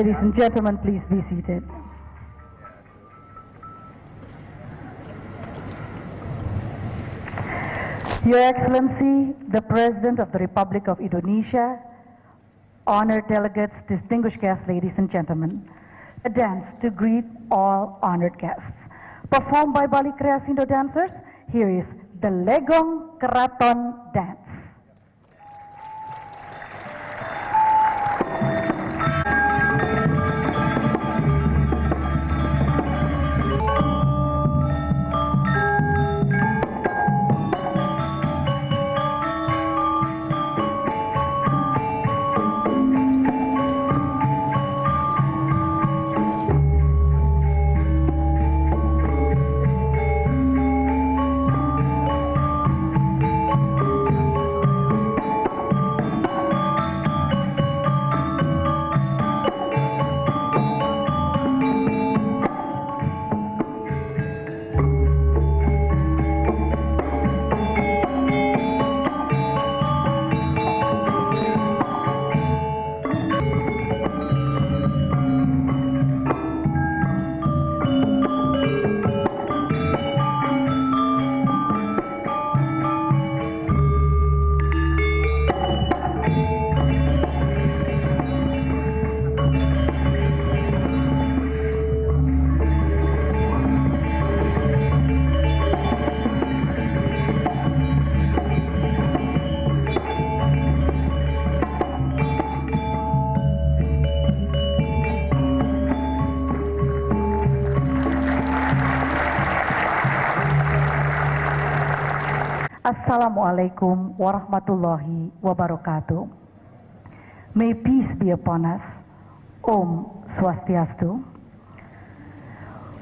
Ladies and gentlemen, please be seated. Your Excellency, the President of the Republic of Indonesia, honored delegates, distinguished guests, ladies and gentlemen, a dance to greet all honored guests. Performed by Bali Kreasindo dancers, here is the Legong Keraton Dance. Assalamualaikum warahmatullahi wabarakatuh. May peace be upon us. Om Swastiastu.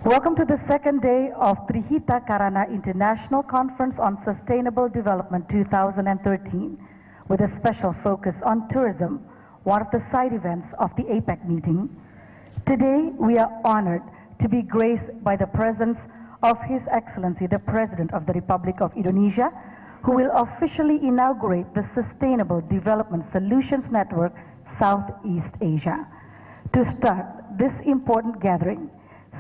Welcome to the second day of Hita Karana International Conference on Sustainable Development 2013, with a special focus on tourism, one of the side events of the APEC meeting. Today, we are honored to be graced by the presence of His Excellency, the President of the Republic of Indonesia, who will officially inaugurate the Sustainable Development Solutions Network, Southeast Asia. To start this important gathering,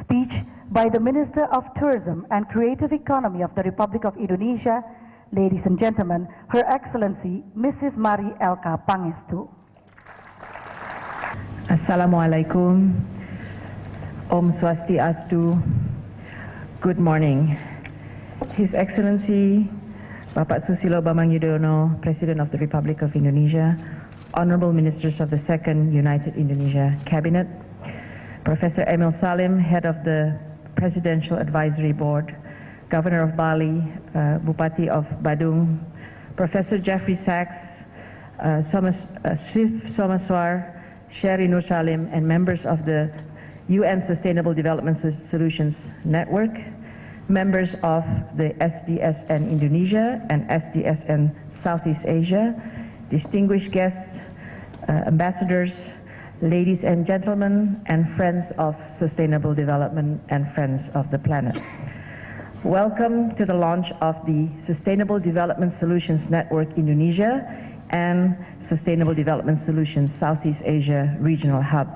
speech by the Minister of Tourism and Creative Economy of the Republic of Indonesia, ladies and gentlemen, Her Excellency Mrs. Mari Elka Pangestu. Assalamualaikum. Om Swastiastu. Good morning. His Excellency Bapak Susilo Bambang Yudhoyono, President of the Republic of Indonesia, Honorable Ministers of the Second United Indonesia Cabinet, Professor Emil Salim, Head of the Presidential Advisory Board, Governor of Bali, Bupati of Badung, Professor Jeffrey Sachs, Shiv Somaswar, Sherry Nur Salim, and members of the UN Sustainable Development Solutions Network, members of the SDSN Indonesia and SDSN Southeast Asia, distinguished guests, ambassadors, ladies and gentlemen, and friends of sustainable development and friends of the planet. Welcome to the launch of the Sustainable Development Solutions Network Indonesia and Sustainable Development Solutions Southeast Asia Regional Hub.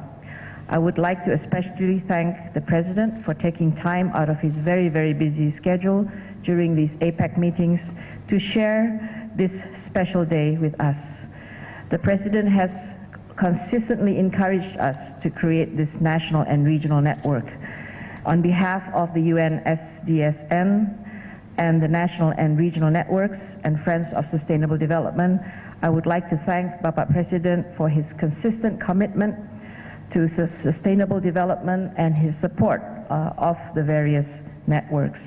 I would like to especially thank the President for taking time out of his very, very busy schedule during these APEC meetings to share this special day with us. The President has consistently encouraged us to create this national and regional network. On behalf of the UN SDSN and the national and regional networks and Friends of Sustainable Development, I would like to thank Bapak President for his consistent commitment to sustainable development and his support of the various networks.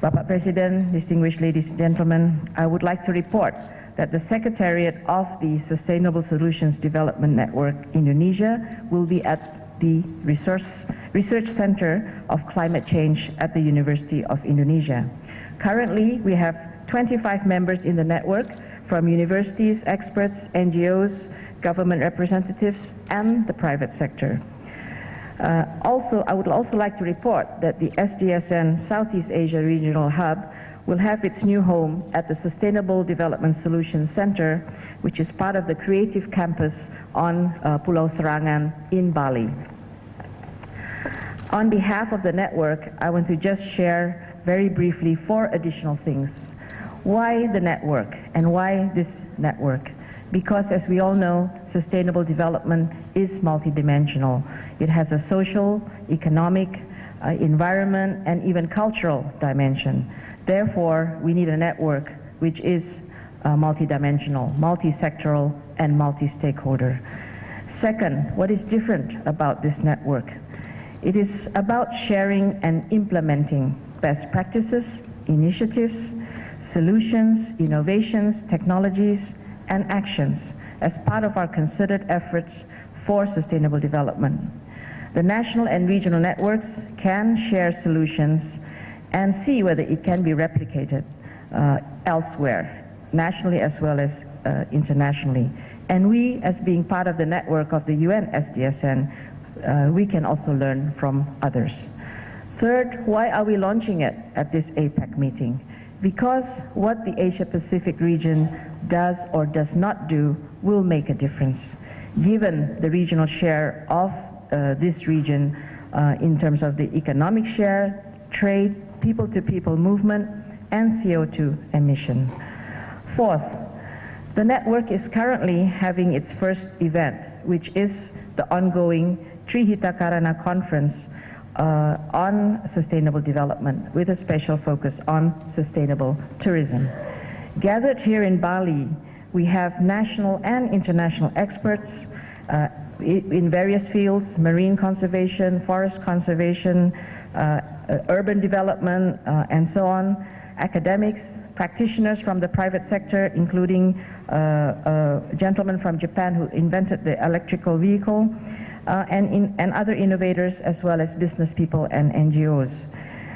Bapak President, distinguished ladies and gentlemen, I would like to report that the Secretariat of the Sustainable Solutions Development Network Indonesia will be at the Research Center of Climate Change at the University of Indonesia. Currently, we have 25 members in the network from universities, experts, NGOs, government representatives, and the private sector. I would also like to report that the SDSN Southeast Asia Regional Hub will have its new home at the Sustainable Development Solutions Center which is part of the Creative Campus on Pulau Serangan in Bali. On behalf of the network, I want to just share very briefly 4 additional things. Why the network, and why this network? Because, as we all know, sustainable development is multidimensional. It has a social, economic, environment, and even cultural dimension. Therefore, we need a network which is multidimensional, multi-sectoral, and multi-stakeholder. Second, what is different about this network? It is about sharing and implementing best practices, initiatives, solutions, innovations, technologies, and actions as part of our concerted efforts for sustainable development. The national and regional networks can share solutions and see whether it can be replicated elsewhere, nationally as well as internationally. And we, as being part of the network of the UN SDSN, we can also learn from others. Third, why are we launching it at this APEC meeting? Because what the Asia-Pacific region does or does not do will make a difference, given the regional share of this region in terms of the economic share, trade, people-to-people movement, and CO2 emission. Fourth, the network is currently having its first event, which is the ongoing Hita Karana conference on sustainable development, with a special focus on sustainable tourism. Gathered here in Bali, we have national and international experts in various fields: marine conservation, forest conservation, urban development, and so on, academics, practitioners from the private sector, including a gentleman from Japan who invented the electrical vehicle, and other innovators, as well as business people and NGOs,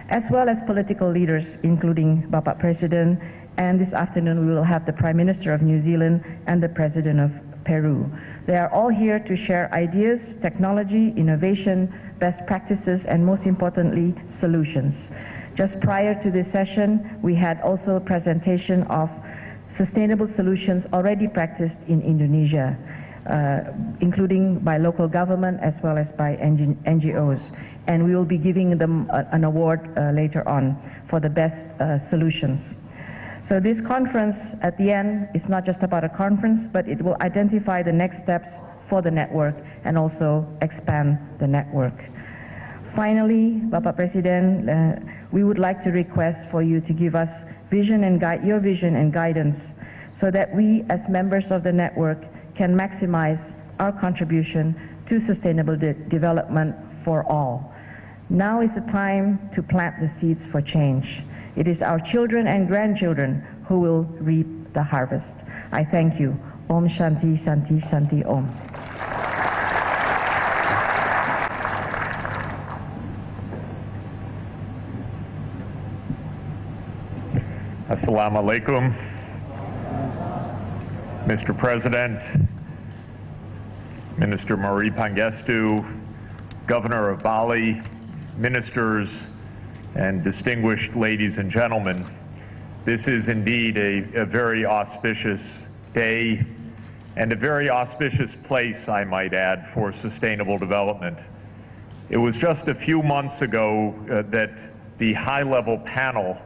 as well as political leaders, including Bapak Presiden, and this afternoon we will have the Prime Minister of New Zealand and the President of Peru. They are all here to share ideas, technology, innovation, best practices, and most importantly, solutions. Just prior to this session, we had also a presentation of sustainable solutions already practiced in Indonesia, including by local government as well as by NGOs. And we will be giving them an award later on for the best solutions. So this conference at the end is not just about a conference, but it will identify the next steps for the network and also expand the network. Finally, Bapak Presiden, we would like to request for you to give us your vision and guidance, so that we as members of the network can maximize our contribution to sustainable development for all. Now is the time to plant the seeds for change. It is our children and grandchildren who will reap the harvest. I thank you. Om Shanti, Shanti, Shanti, Om. Assalamu alaikum. Mr. President, Minister Marie Pangestu, Governor of Bali, ministers, and distinguished ladies and gentlemen, this is indeed a very auspicious day and a very auspicious place, I might add, for sustainable development. It was just a few months ago that the high-level panel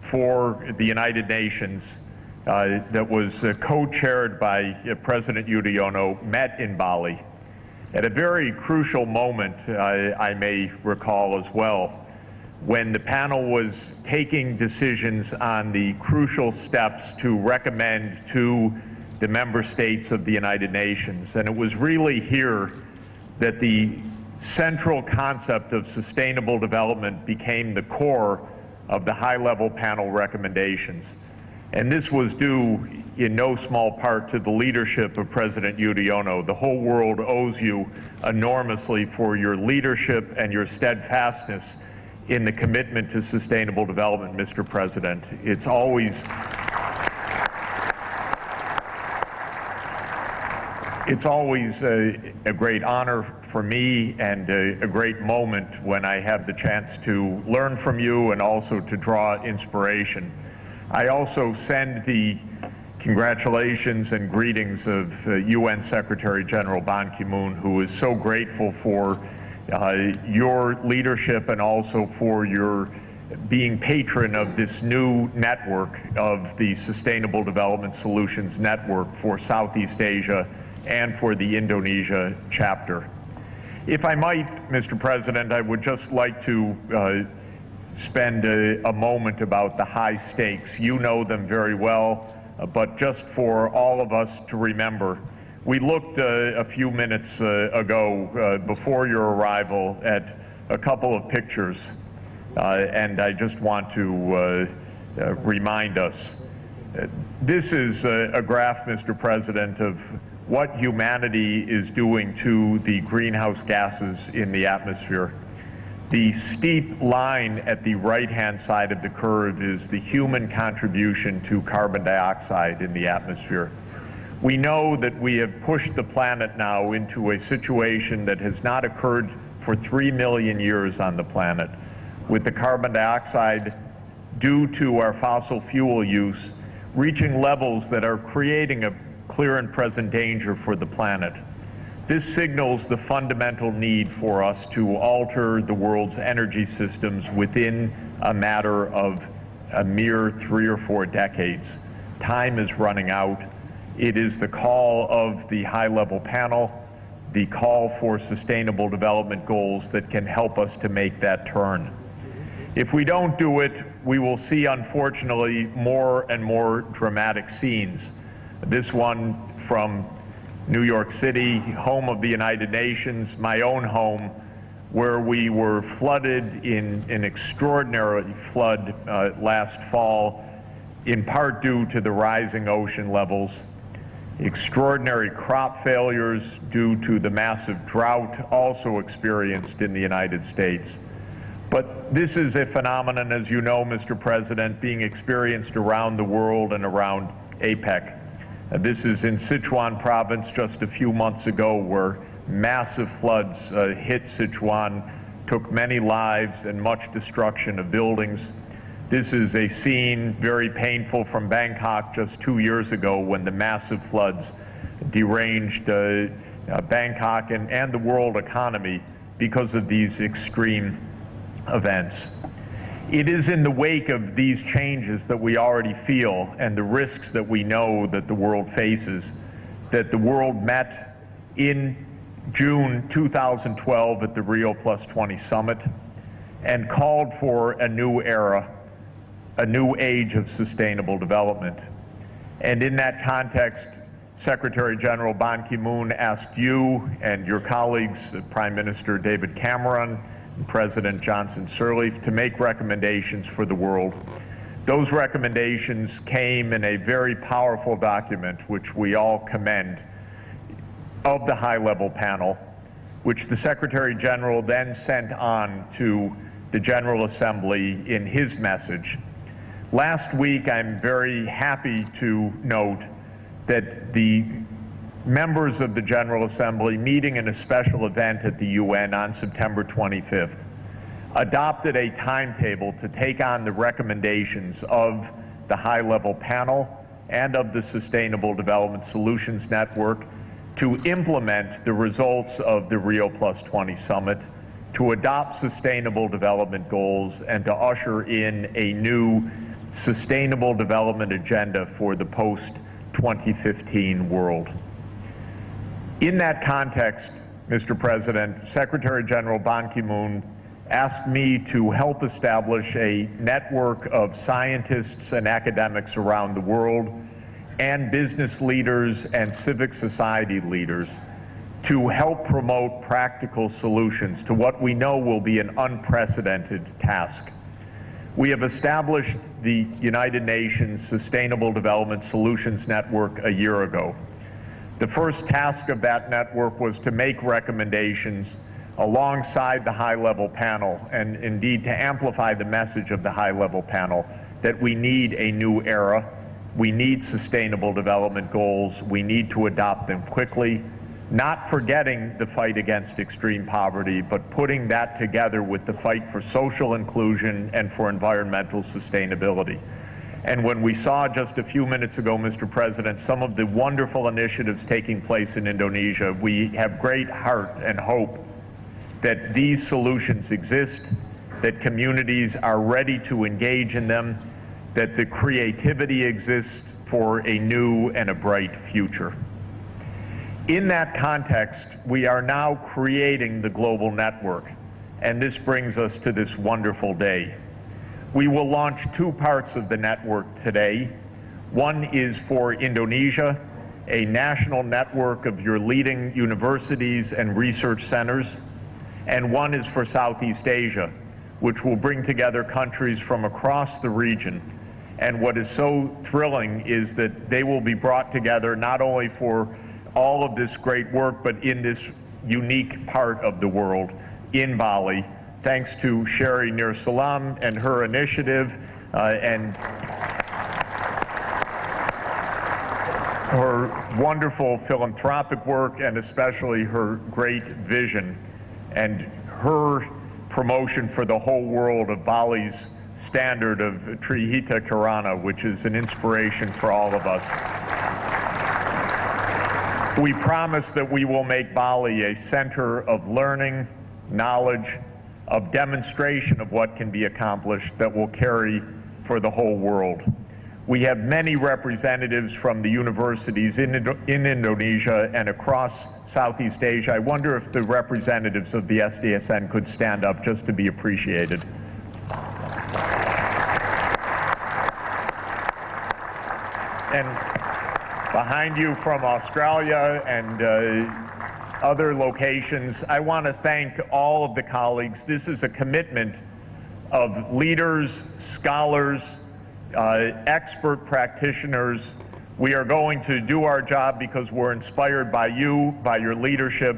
for the United Nations that was co-chaired by President Yudhoyono met in Bali at a very crucial moment, I may recall as well, when the panel was taking decisions on the crucial steps to recommend to the member states of the United Nations. And it was really here that the central concept of sustainable development became the core of the high-level panel recommendations. And this was due in no small part to the leadership of President Yudhoyono. The whole world owes you enormously for your leadership and your steadfastness in the commitment to sustainable development, Mr. President. It's always a great honor for me and a great moment when I have the chance to learn from you and also to draw inspiration. I also send the congratulations and greetings of UN Secretary General Ban Ki-moon, who is so grateful for your leadership and also for your being patron of this new network of the Sustainable Development Solutions Network for Southeast Asia and for the Indonesia chapter. If I might, Mr. President, I would just like to spend a moment about the high stakes. You know them very well, but just for all of us to remember, we looked a few minutes ago before your arrival at a couple of pictures, and I just want to remind us. This is a graph, Mr. President, of what humanity is doing to the greenhouse gases in the atmosphere. The steep line at the right-hand side of the curve is the human contribution to carbon dioxide in the atmosphere. We know that we have pushed the planet now into a situation that has not occurred for 3 million years on the planet, with the carbon dioxide due to our fossil fuel use reaching levels that are creating a clear and present danger for the planet. This signals the fundamental need for us to alter the world's energy systems within a matter of a mere 3 or 4 decades. Time is running out. It is the call of the high-level panel, the call for sustainable development goals that can help us to make that turn. If we don't do it, we will see, unfortunately, more and more dramatic scenes. This one from New York City, home of the United Nations, my own home, where we were flooded in an extraordinary flood last fall, in part due to the rising ocean levels, extraordinary crop failures due to the massive drought also experienced in the United States. But this is a phenomenon, as you know, Mr. President, being experienced around the world and around APEC. This is in Sichuan province just a few months ago, where massive floods hit Sichuan, took many lives and much destruction of buildings. This is a scene very painful from Bangkok just 2 years ago, when the massive floods deranged Bangkok and the world economy because of these extreme events. It is in the wake of these changes that we already feel and the risks that we know that the world faces that the world met in June 2012 at the Rio +20 summit and called for a new era, a new age of sustainable development. And in that context, Secretary General Ban Ki-moon asked you and your colleagues, Prime Minister David Cameron, President Johnson Sirleaf, to make recommendations for the world. Those recommendations came in a very powerful document, which we all commend, of the high-level panel, which the Secretary General then sent on to the General Assembly in his message. Last week, I'm very happy to note that the members of the General Assembly, meeting in a special event at the UN on September 25th, adopted a timetable to take on the recommendations of the high-level panel and of the Sustainable Development Solutions Network to implement the results of the Rio +20 summit, to adopt sustainable development goals, and to usher in a new sustainable development agenda for the post-2015 world. In that context, Mr. President, Secretary General Ban Ki-moon asked me to help establish a network of scientists and academics around the world and business leaders and civic society leaders to help promote practical solutions to what we know will be an unprecedented task. We have established the United Nations Sustainable Development Solutions Network a year ago. The first task of that network was to make recommendations alongside the high-level panel, and indeed to amplify the message of the high-level panel that we need a new era, we need sustainable development goals, we need to adopt them quickly, not forgetting the fight against extreme poverty, but putting that together with the fight for social inclusion and for environmental sustainability. And when we saw just a few minutes ago, Mr. President, some of the wonderful initiatives taking place in Indonesia, we have great heart and hope that these solutions exist, that communities are ready to engage in them, that the creativity exists for a new and a bright future. In that context, we are now creating the global network, and this brings us to this wonderful day. We will launch two parts of the network today. One is for Indonesia, a national network of your leading universities and research centers, and one is for Southeast Asia, which will bring together countries from across the region. And what is so thrilling is that they will be brought together not only for all of this great work, but in this unique part of the world, in Bali, thanks to Sherry Nursalam and her initiative and her wonderful philanthropic work, and especially her great vision and her promotion for the whole world of Bali's standard of Hita Karana, which is an inspiration for all of us. We promise that we will make Bali a center of learning, knowledge, of demonstration of what can be accomplished that will carry for the whole world. We have many representatives from the universities in Indonesia and across Southeast Asia. I wonder if the representatives of the SDSN could stand up just to be appreciated. And behind you from Australia and other locations, I want to thank all of the colleagues. This is a commitment of leaders, scholars, expert practitioners. We are going to do our job because we're inspired by you, by your leadership,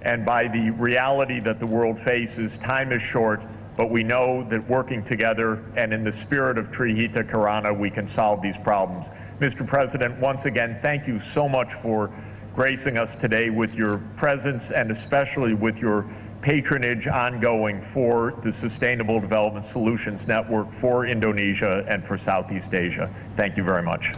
and by the reality that the world faces. Time is short, but we know that working together and in the spirit of Hita Karana, we can solve these problems. Mr. President, once again, thank you so much for gracing us today with your presence and especially with your patronage ongoing for the Sustainable Development Solutions Network for Indonesia and for Southeast Asia. Thank you very much.